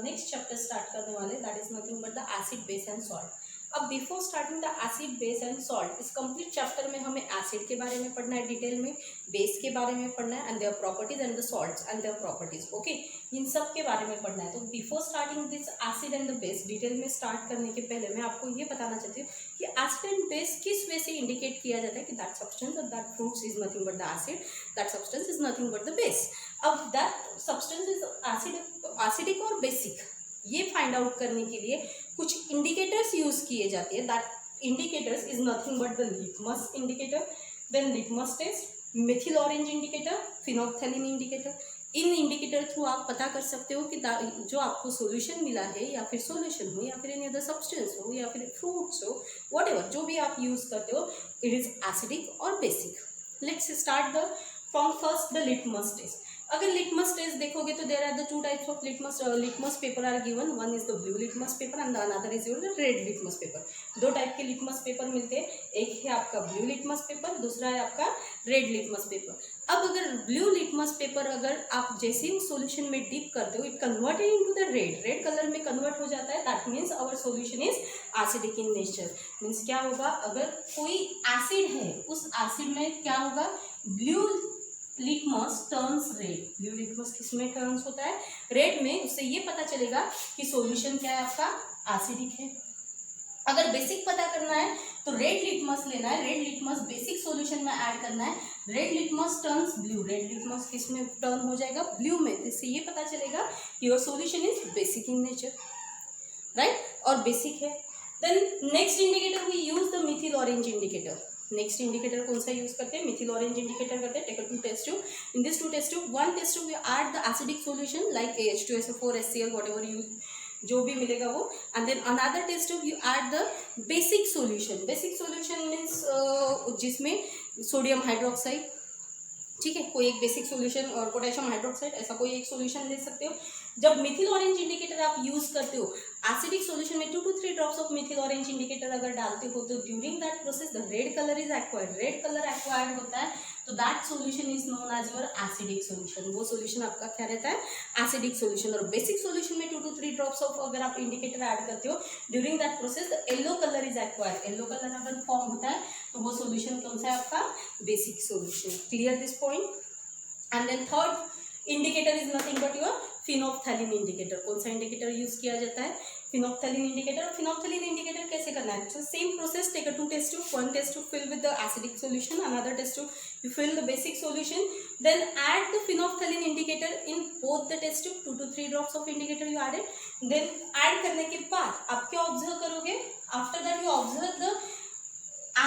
Next chapter start करने वाले, that is nothing but the acid base and salt. अब before starting the acid base and salt, इस complete chapter में हमें acid के बारे में पढ़ना है डिटेल में, बेस के बारे में पढ़ना है and their properties and the salts and their properties. Okay, इन सब के बारे में पढ़ना है। तो before starting this acid and the base, detail में स्टार्ट करने के पहले मैं आपको ये बताना चाहती हूँ कि एसिड एंड बेस किस वे से इंडिकेट किया जाता है कि दैट सब्सटेंस और that fruits is nothing but the acid, that substance is nothing but the base. अब दैट सब्सटेंस इज एसिडिक और बेसिक, ये फाइंड आउट करने के लिए कुछ इंडिकेटर्स यूज किए जाते हैं। That indicators is nothing but the litmus indicator, then litmus test, methyl orange indicator, phenolphthalein indicator। In indicator through आप पता कर सकते हो कि जो आपको सॉल्यूशन मिला है, या फिर सॉल्यूशन हो, या फिर एनी अदर सब्सटेंस हो, या फिर फ्रूट्स हो, व्हाटएवर जो भी आप यूज करते हो, इट इज एसिडिक और basic. Let's start the from first the litmus test. अगर लिटमस टेस्ट देखोगे तो there are the two types of litmus paper are given, one is the blue litmus paper and the another is your red litmus paper. दो type के litmus paper मिलते हैं, एक है आपका ब्लू लिटमस पेपर, दूसरा है आपका रेड लिटमस पेपर। अब अगर ब्लू लिटमस पेपर अगर आप जैसे ही सॉल्यूशन में डिप करते हो, it converted into the red colour में कन्वर्ट हो जाता है, that means our solution is acidic in nature. Means क्या होगा, अगर कोई एसिड है उस एसिड में क्या होगा, blue litmus turns red. Blue litmus किसमें टर्न्स होता है, रेड में। उससे ये पता चलेगा कि सॉल्यूशन क्या है आपका, एसिडिक है। अगर बेसिक पता करना है तो रेड लिटमस लेना है, रेड लिटमस बेसिक सॉल्यूशन में ऐड करना है, red litmus turns blue, red litmus किस में टर्न हो जाएगा, ब्लू में। इससे ये पता चलेगा कि your solution is basic in nature, right, और बेसिक है। Then next indicator we use the methyl orange indicator. Next indicator कौन सा यूज करते हैं, मिथिल ऑरेंज इंडिकेटर करते हैं। Take a two test tube, in this two test tube, one test tube we add the acidic solution like H2SO4 HCl whatever you जो भी मिलेगा वो, and then another test tube you add the basic solution. Basic solution means जिसमें sodium hydroxide, ठीक है, कोई एक basic solution, और पोटेशियम हाइड्रोक्साइड, ऐसा कोई एक सॉल्यूशन ले सकते हो। जब मिथिल ऑरेंज इंडिकेटर आप यूज करते हो एसिडिक सॉल्यूशन में 2 to 3 drops of methyl orange indicator अगर डालते हो तो during that process the red colour is acquired, red colour acquired होता है, तो that solution is known as your acidic solution. वो सॉल्यूशन आपका क्या रहता है, एसिडिक सॉल्यूशन। और बेसिक सॉल्यूशन में 2 to 3 ड्रॉप्स ऑफ अगर आप इंडिकेटर ऐड करते हो during that process the yellow colour is acquired, yellow colour अगर फॉर्म होता है तो वो सॉल्यूशन कौन सा है आपका, basic solution. Clear this point. And then third indicator is nothing but your phenolphthalein indicator. कौन सा इंडिकेटर यूज किया जाता है, फिनोप्थैलिन इंडिकेटर। फिनोप्थैलिन इंडिकेटर कैसे करना है, so same process, take a two test tube, one test tube fill with the acidic solution, another test tube you fill the basic solution, then add the phenolphthalein indicator in both the test tube, 2 to 3 drops of indicator you added, then add करने के बाद आप क्या observe करोगे, after that you observe the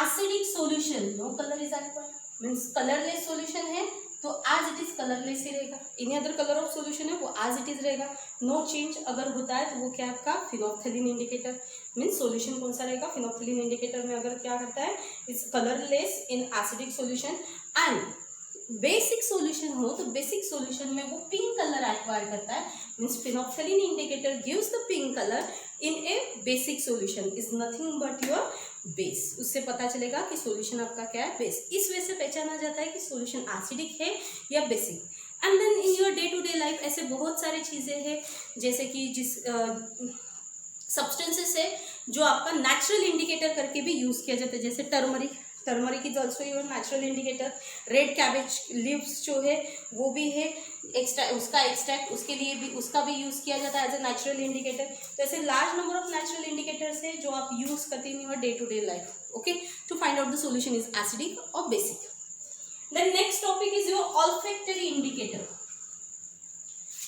acidic solution, no colour is acquired, means colourless solution है तो as it is colourless ही रहेगा, any other colour of solution है वो एज इट इज रहेगा, नो चेंज। अगर होता है तो वो क्या आपका फिनोप्थैलिन इंडिकेटर, मीन्स सॉल्यूशन कौन सा रहेगा, फिनोप्थैलिन इंडिकेटर में अगर क्या करता है, is colourless in acidic solution. And basic solution हो तो बेसिक सॉल्यूशन में वो पिंक कलर एक्वायर करता है, means phenolphthalein indicator gives the pink colour in a basic solution, is nothing but your base. उससे पता चलेगा कि सॉल्यूशन आपका क्या है, बेस। इस वजह से पहचाना जाता है कि सॉल्यूशन एसिडिक है या basic. And then in your day to day life ऐसे बहुत सारी चीज़ें हैं, जैसे कि जिस सब्सटेंसेस है जो आपका नेचुरल इंडिकेटर करके भी यूज़ किया जाता है, जैसे turmeric, turmeric is also your natural indicator. Red cabbage leaves जो है वो भी है उसका एक्सट्रैक्ट, उसके लिए भी उसका भी यूज़ किया जाता है एज ए नेचुरल इंडिकेटर। तो ऐसे large number of natural indicators है जो आप यूज़ करते हैं in your day to day life, okay, to find out the solution is acidic और basic. Then next topic is your olfactory indicator.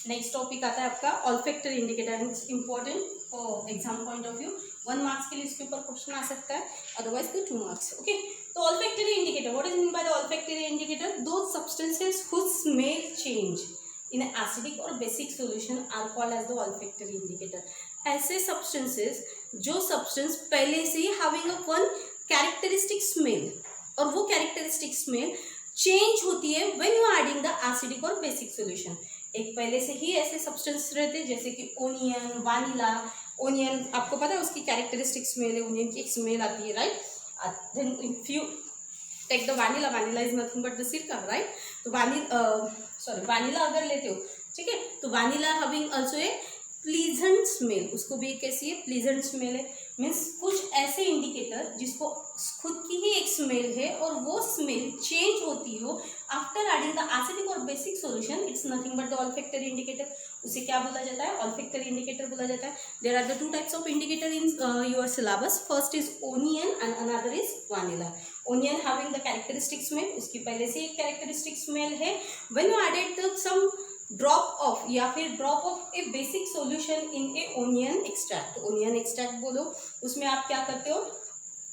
Next topic आता है आपका olfactory indicator, it's important for exam point of view. 1 marks के लिए इसके ऊपर question आ सकता है, अदरवाइज तो 2 मार्क्स, ओके। तो olfactory indicator, what is mean by the olfactory indicator, those substances whose smell change in acidic और basic solution are called as the olfactory indicator. ऐसे सब्सटेंसेस जो सब्सटेंस पहले से ही having a one characteristic smell, और वो characteristic smell change होती है when you adding the acidic और बेसिक सॉल्यूशन। एक पहले से ही ऐसे सब्सटेंस रहते हैं जैसे कि ओनियन, वानिला। ओनियन आपको पता है उसकी कैरेक्टरिस्टिक स्मेल है, ओनियन की एक स्मेल आती है, right. Then if you take the vanilla, vanilla is nothing but the सिरका, राइट। तो वानिला अगर लेते हो, ठीक है, तो vanilla having also a pleasant smell, उसको भी कैसी है, प्लीजेंट स्मेल है। मीन्स कुछ ऐसे इंडिकेटर जिसको खुद की ही एक स्मेल है और वो स्मेल चेंज होती हो आफ्टर एडिंग द एसिडिक और basic solution, it's nothing but the olfactory indicator. उसे क्या बोला जाता है, ऑल्फैक्टरी इंडिकेटर बोला जाता है। There are the two types of indicator in your syllabus, first is onion and another is vanilla. Onion having the characteristic smell, उसकी पहले से एक कैरेक्टरिस्टिक स्मेल है। When you added some drop of या फिर drop of a basic solution in a onion extract, onion extract बोलो, उसमें आप क्या करते हो,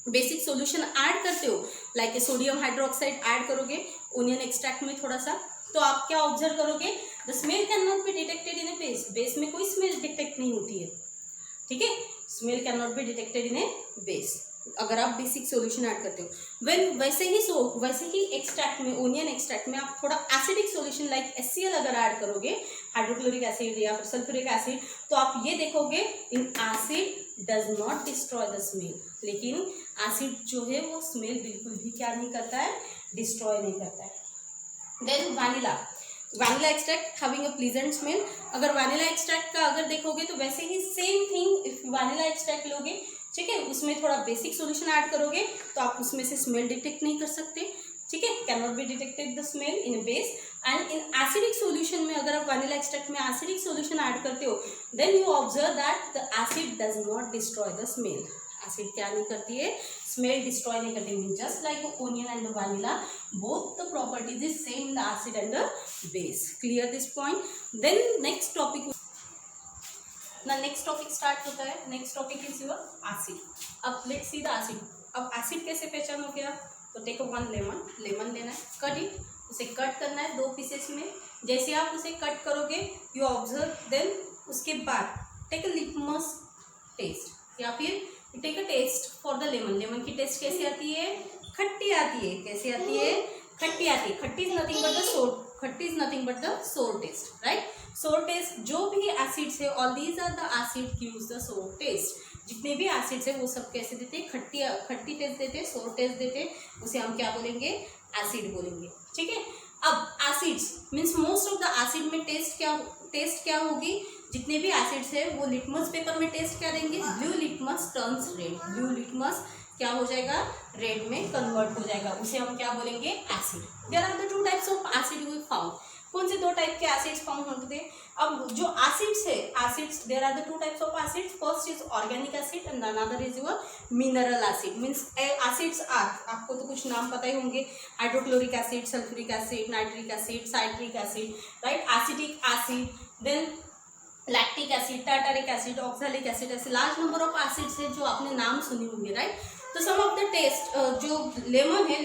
बेसिक सॉल्यूशन ऐड करते हो, like a sodium hydroxide add करोगे ओनियन एक्सट्रैक्ट में थोड़ा सा, तो आप क्या ऑब्जर्व करोगे, the smell can not be detected in A base, base में कोई स्मेल डिटेक्ट नहीं होती है, ठीक है, smell can not be detected in A base अगर आप बेसिक सॉल्यूशन ऐड करते हो। वेन वैसे ही एक्सट्रैक्ट में, ओनियन एक्सट्रैक्ट में आप थोड़ा एसिडिक सॉल्यूशन लाइक HCl अगर ऐड करोगे, हाइड्रोक्लोरिक एसिड या फिर सल्फ्यूरिक एसिड, तो आप ये देखोगे in acid does not destroy the smell, लेकिन एसिड जो है वो स्मेल बिल्कुल भी क्या नहीं करता है, डिस्ट्रॉय नहीं करता है। Then vanilla, vanilla extract having a pleasant smell, अगर वानिला एक्सट्रैक्ट का अगर देखोगे तो वैसे ही same thing, if vanilla extract लोगे, ठीक है, उसमें थोड़ा बेसिक सॉल्यूशन ऐड करोगे तो आप उसमें से स्मेल डिटेक्ट नहीं कर सकते, ठीक है, can not be detected the smell in base. And in acidic solution में अगर आप वानिला एक्सट्रैक्ट में एसिडिक सॉल्यूशन ऐड करते हो, then you observe that the acid does not destroy the smell, acid क्या नहीं करती है, स्मेल डिस्ट्रॉय नहीं करती। Mean just like onion and vanilla, both the properties is same, the acid and the base. Clear this point. Then next topic, next topic start होता है, next topic is your acid. अब let's see the acid. अब acid कैसे पहचान हो गया, तो take one lemon, lemon लेना है, कट इट, उसे कट करना है 2 पीसेस में। जैसे आप उसे कट करोगे यू ऑब्जर्व, देन उसके बाद टेक अ लिटमस टेस्ट या फिर take a taste for the lemon. Lemon की टेस्ट कैसी आती है, खट्टी आती है, कैसी आती है, खट्टी आती है। खट्टी is nothing but the sour, खट्टी is nothing but the sour taste, right. Sour taste, जो भी एसिड्स है, all these are the acid gives the sour taste. जितने भी एसिड्स है वो सब कैसे देते हैं, खट्टी टेस्ट देते हैं, सोर टेस्ट देते हैं, उसे हम क्या बोलेंगे, एसिड बोलेंगे, ठीक है। अब acids means most of the acid में टेस्ट क्या होगी, जितने भी एसिड्स है वो लिटमस पेपर में टेस्ट क्या देंगे, blue litmus turns red, blue litmus क्या हो जाएगा, रेड में कन्वर्ट हो जाएगा, उसे हम क्या बोलेंगे, acid. There are the 2 types of acid we found. कौन से 2 टाइप के एसिड्स फाउंड होते थे। अब जो एसिड्स है, acids there are the 2 types of acids, first is organic acid and another is your mineral acid. Means acids are, आपको तो कुछ नाम पता ही होंगे, hydrochloric acid, sulphuric acid, nitric acid, citric acid, right, acetic acid, then lactic acid, tartaric acid, oxalic acid, ऐसे large number of acids है जो आपने नाम सुने होंगे, राइट। तो सम ऑफ द टेस्ट, जो लेमन है,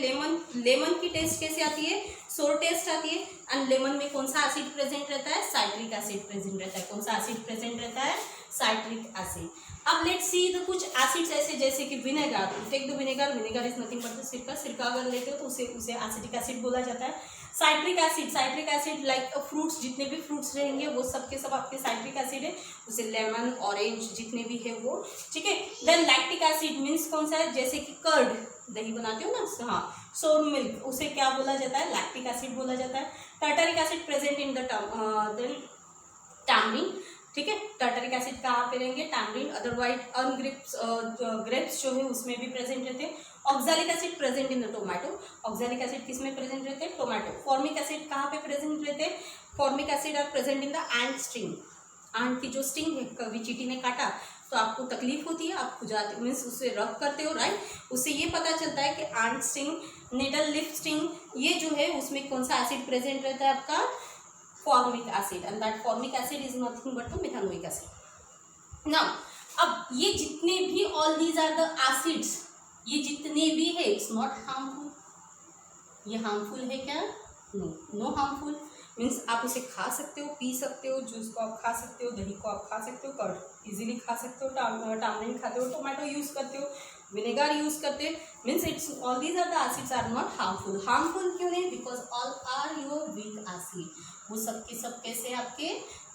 लेमन की टेस्ट कैसे आती है, सोर टेस्ट आती है। एंड लेमन में कौन सा एसिड प्रेजेंट रहता है, साइट्रिक एसिड प्रेजेंट रहता है। कौन सा एसिड प्रेजेंट रहता है, साइट्रिक एसिड। अब लेट्स सी द कुछ एसिड्स ऐसे जैसे कि vinegar, take the vinegar, vinegar is nothing but the सिरका, सिरका अगर लेते हो तो उसे एसिडिक एसिड बोला जाता है। साइट्रिक एसिड लाइक फ्रूट्स, जितने भी फ्रूट्स रहेंगे वो सब के सब आपके साइट्रिक एसिड है, उसे लेमन, ऑरेंज जितने भी है वो, ठीक है। देन लैक्टिक एसिड मीन्स कौन सा है, जैसे कि कर्ड, दही बनाते हो ना, हाँ, सोर मिल्क, उसे क्या बोला जाता है, लैक्टिक एसिड बोला जाता है। Tartaric acid present in the tamarind, ठीक है। टार्टारिक एसिड कहाँ पे रहेंगे, टैमरिन, अदरवाइज ग्रेप्स जो है उसमें भी प्रेजेंट रहते हैं। Oxalic acid present in the tomato, oxalic acid किस में प्रेजेंट रहते हैं, टोमेटो। फॉर्मिक एसिड कहाँ पे प्रेजेंट रहते हैं, formic acid are present in the ant sting, ant की जो स्टिंग है, कभी चींटी ने काटा तो आपको तकलीफ होती है, आप खुजाते मीन्स उसे रब करते हो, राइट। उससे ये पता चलता है कि एंट स्टिंग, नीडल लिफ स्टिंग, ये जो है उसमें कौन सा एसिड प्रेजेंट रहता है, आपका formic acid, and that formic acid is nothing but the methanoic acid. Now अब ये जितने भी, all these are the acids, ये जितने भी है, इट्स नॉट हार्मफुल। ये हार्मफुल है क्या, नो हार्मफुल। मीन्स आप उसे खा सकते हो, पी सकते हो, जूस को आप खा सकते हो, दही को आप खा सकते हो, कर्ड इजीली खा सकते हो, टामरिन खाते हो, टोमेटो यूज़ करते हो, विनेगर यूज़ करते हो। Means it's all these are the acids are not harmful. Harmful क्यों नहीं, because all are your weak acid, वो सब के सब कैसे आपके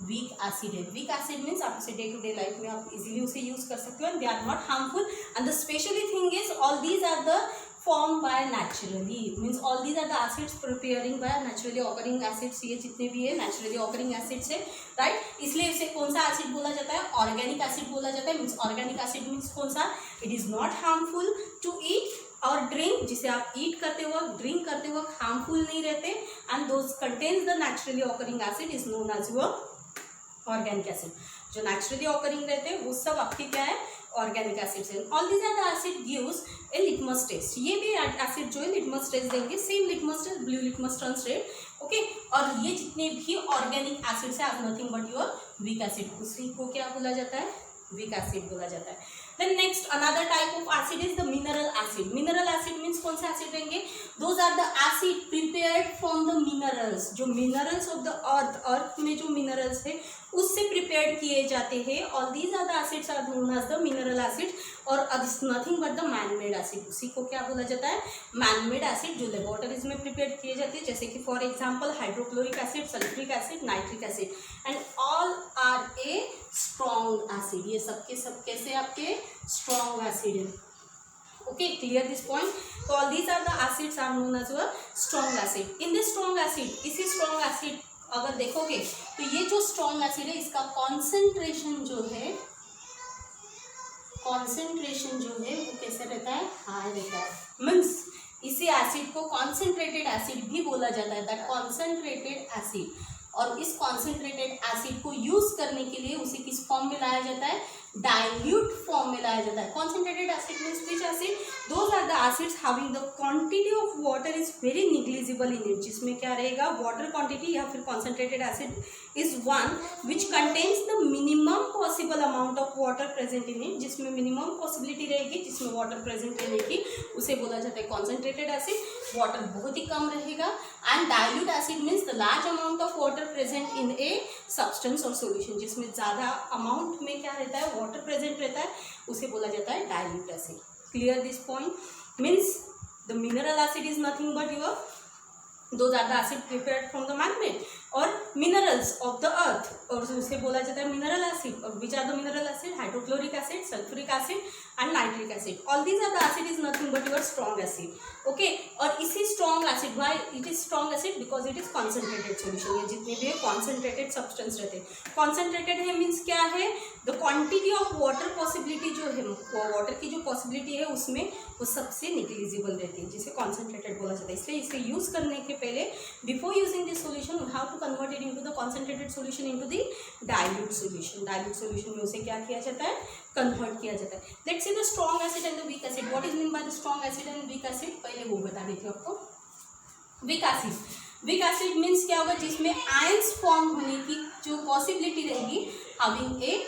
वीक एसिड है। वीक एसिड मीन्स आप उसे डे टू डे लाइफ में आप इजीली उसे यूज़ कर सकते हो, and they are not harmful. And the specially thing is all these are the formed by naturally, means all these are the acids preparing by naturally occurring acids. ये जितने भी है naturally occurring acids है, right? इसलिए इसे कौन सा acid बोला जाता है? ऑर्गेनिक एसिड बोला जाता है. मीन्स ऑर्गेनिक एसिड मीन्स कौन सा? It is not harmful to eat और ड्रिंक, जिसे आप ईट करते वक्त, ड्रिंक करते वक्त हार्मफुल नहीं रहते. And those contains the naturally occurring acid is known as your organic acid. जो नेचुरली ऑकरिंग रहते हैं वो सब आपके क्या है? ऑर्गेनिक एसिड्स है. All these are the acid gives a litmus test. ये भी एसिड जो है लिटमस टेस्ट देंगे. Same litmus test, blue litmus translate. Okay, और ये जितने भी ऑर्गेनिक एसिड्स है are nothing but your weak acid. उसी को क्या बोला जाता है? वीक एसिड बोला जाता है. Then next another type of acid is the mineral acid. Mineral acid means कौन से acid रहेंगे? Those are the acid prepared from the minerals. जो minerals of the earth में जो minerals है उससे prepared किए जाते हैं. All these are the acids are known as the mineral acids और nothing but the man-made acid. उसी को क्या बोला जाता है? Man-made acid जो laboratories में prepared किए जाते हैं, जैसे कि for example hydrochloric acid, sulfuric acid, nitric acid, and all are a strong acid. ये सबके सब कैसे आपके strong acid है. Okay, clear this point? So all these are the acids are known as a strong acid. In this strong acid, इसी strong acid अगर देखोगे तो ये जो strong acid है इसका concentration जो है वो कैसे रहता है? हाई रहता है. मीन्स इसी एसिड को कॉन्सेंट्रेटेड एसिड भी बोला जाता है. That concentrated acid. और इस कॉन्सेंट्रेटेड एसिड को यूज करने के लिए उसे किस फॉर्म में लाया जाता है? डाइल्यूट फॉर्म में लाया जाता है. Concentrated acid means which acid? Those are the acids having the quantity of water is very negligible in it. जिसमें क्या रहेगा? वाटर क्वांटिटी या फिर concentrated acid is one which contains the minimum possible amount of water present in it. जिसमें minimum possibility रहेगी जिसमें water present रहने की, उसे बोला जाता है कॉन्सेंट्रेटेड एसिड. वाटर बहुत ही कम रहेगा. And dilute acid means the large amount of water present in a substance और सोल्यूशन. जिसमें ज़्यादा अमाउंट में क्या रहता है? वाटर प्रेजेंट रहता है. उसे बोला जाता है dilute acid. Clear this point? Means the mineral acid is nothing but your those are the acid prepared from the man-made और minerals of the earth और उसे बोला जाता है mineral acid. और which are the mineral acid? Hydrochloric acid, sulfuric acid and nitric acid. All these are the acid is nothing but your strong acid. Okay, और इसी strong acid, why it is strong acid? Because it is concentrated solution. ये जितने भी है concentrated substance रहते हैं. Concentrated है means क्या है? The quantity of water possibility जो है, water की जो possibility है उसमें वो सबसे negligible रहती है, जिसे concentrated बोला जाता है. इसलिए इसे use करने के पहले before using this solution we have to convert it into the concentrated solution into the dilute solution. Dilute solution में उसे क्या किया जाता है? कन्वर्ट किया जाता है. Let's see the strong acid and the weak acid. What is mean by the strong acid and weak acid? पहले वो बता देती हूँ आपको. Weak acid, week acid means क्या होगा? जिसमें आयंस फॉर्म होने की जो पॉसिबिलिटी रहेगी having a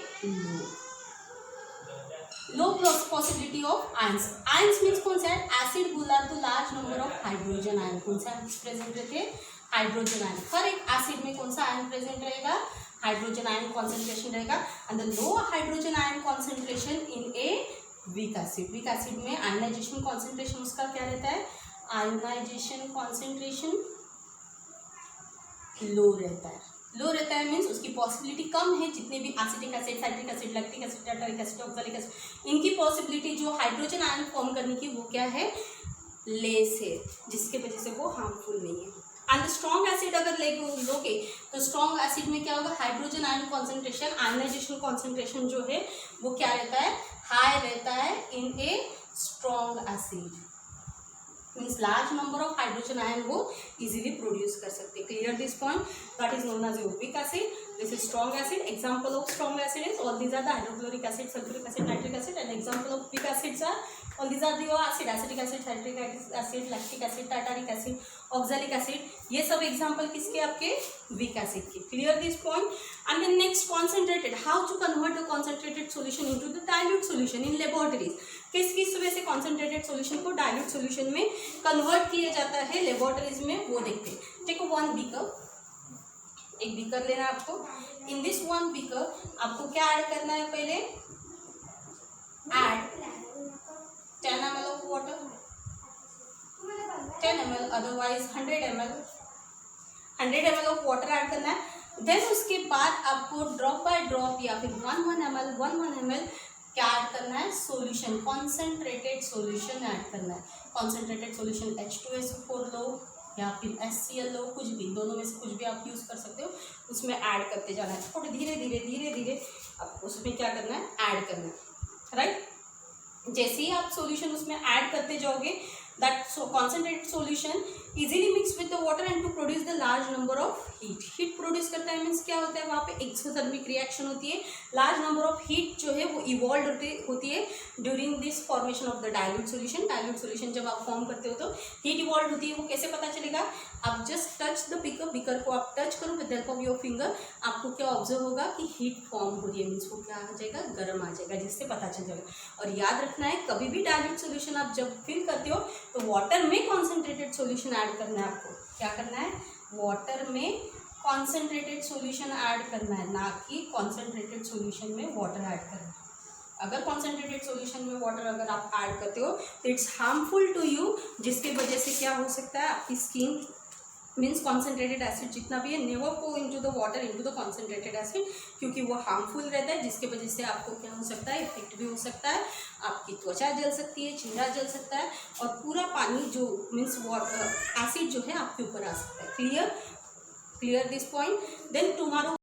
low possibility of ions. Ions means कौन सा है? एसिड बोला तो large number of hydrogen ion. कौन सा प्रेजेंट रहते हैं? Hydrogen ion. हर एक एसिड में कौन सा आयन प्रेजेंट रहेगा? हाइड्रोजन आयन कॉन्सेंट्रेशन रहेगा. And the low hydrogen ion concentration in a weak acid. Weak acid में आयनाइजेशन कॉन्सेंट्रेशन उसका क्या रहता है? आयनाइजेशन कॉन्सेंट्रेशन लो रहता है. लो रहता है मीन्स उसकी पॉसिबिलिटी कम है. जितने भी acetic acid, citric acid, lactic acid, tartaric acid, oxalic acid, इनकी पॉसिबिलिटी जो हाइड्रोजन आयन फॉर्म करने की वो क्या है? लेस है, जिसके वजह से वो हार्मफुल नहीं है. एंड स्ट्रॉन्ग एसिड अगर लोगे तो स्ट्रॉन्ग एसिड में क्या होगा? Hydrogen ion concentration, ionisation concentration जो है वो क्या रहता है? हाई रहता है in a strong acid. Means large number of hydrogen ion वो इजीली प्रोड्यूस कर सकते. Clear this point? That is known as weak acid. This is strong acid. Example of strong acid is all these are the hydrochloric acid, sulphuric acid, nitric acid. And example of weak acids are all these are the acid, acetic acid, citric acid, lactic acid, tartaric acid, oxalic acid. ये सब example किसके? आपके weak acid के. Clear this point? And then next concentrated. How to convert the concentrated solution into the dilute solution in laboratories. किस वजह से concentrated solution को dilute solution में कन्वर्ट किया जाता है लेबोरेटरीज में, वो देखते हैं. Take one beaker. एक बीकर लेना है आपको. इन दिस वन बीकर आपको क्या ऐड करना है? पहले add 10 ml of water, 10 ml otherwise 100 ml, 100 ml of water add करना है. देन उसके बाद आपको ड्रॉप बाय ड्रॉप या फिर 1 ml क्या ऐड करना है, सॉल्यूशन, कॉन्सेंट्रेटेड सॉल्यूशन ऐड करना है। कॉन्सेंट्रेटेड सॉल्यूशन H2SO4 लो या फिर HCl लो, कुछ भी, दोनों में से कुछ भी आप यूज़ कर सकते हो, उसमें ऐड करते जाना है। थोड़े धीरे धीरे आप उसमें क्या करना है, ऐड करना है, राइट। जैसे ही आप सॉल्यूशन उसमें ऐड करते जाओगे, that concentrated solution easily mix with the water and to produce the large number of heat produce करता है। मीन्स क्या होता है, वहाँ पे एक्सोथर्मिक रिएक्शन होती है, लार्ज नंबर ऑफ हीट जो है वो इवॉल्व होती है during this formation of the dilute solution. Dilute solution जब आप फॉर्म करते हो तो हीट इवॉल्व होती है। वो कैसे पता चलेगा, आप जस्ट टच द बिकर को आप टच करो with help of your finger, आपको क्या ऑब्जर्व होगा कि हीट फॉर्म हो रही है। मीन्स वो क्या आ जाएगा, गर्म आ जाएगा, जिससे पता चल जाएगा। और याद रखना है, कभी भी डाइल्यूट सॉल्यूशन आप जब फिल करते हो तो वाटर में कॉन्सेंट्रेटेड सॉल्यूशन ऐड करना है। आपको क्या करना है, वाटर में कॉन्सेंट्रेटेड सॉल्यूशन ऐड करना है, ना कि कॉन्सेंट्रेटेड सॉल्यूशन में वाटर ऐड करना है। अगर कॉन्सेंट्रेटेड सॉल्यूशन में वाटर अगर आप ऐड करते हो तो इट्स हार्मफुल टू यू, जिसकी वजह से क्या हो सकता है, आपकी स्किन, मीन्स कॉन्सेंट्रेटेड एसिड जितना भी है, never go into the water into the concentrated acid, क्योंकि वो हार्मफुल रहता है, जिसके वजह से आपको क्या हो सकता है, इफेक्ट भी हो सकता है, आपकी त्वचा जल सकती है, चेहरा जल सकता है, और पूरा पानी जो मीन्स वाटर एसिड जो है आपके ऊपर आ सकता है। Clear this point. Then tomorrow